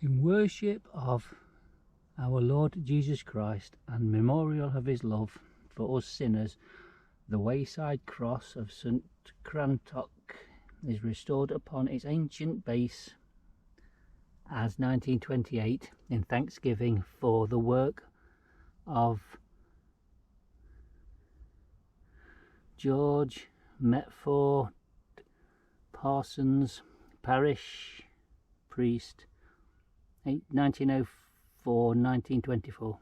In worship of our Lord Jesus Christ and memorial of his love for us sinners, the Wayside cross of St. Crantock is restored upon its ancient base as 1928 in thanksgiving for the work of George Metford Parsons, parish priest, 1904-1924.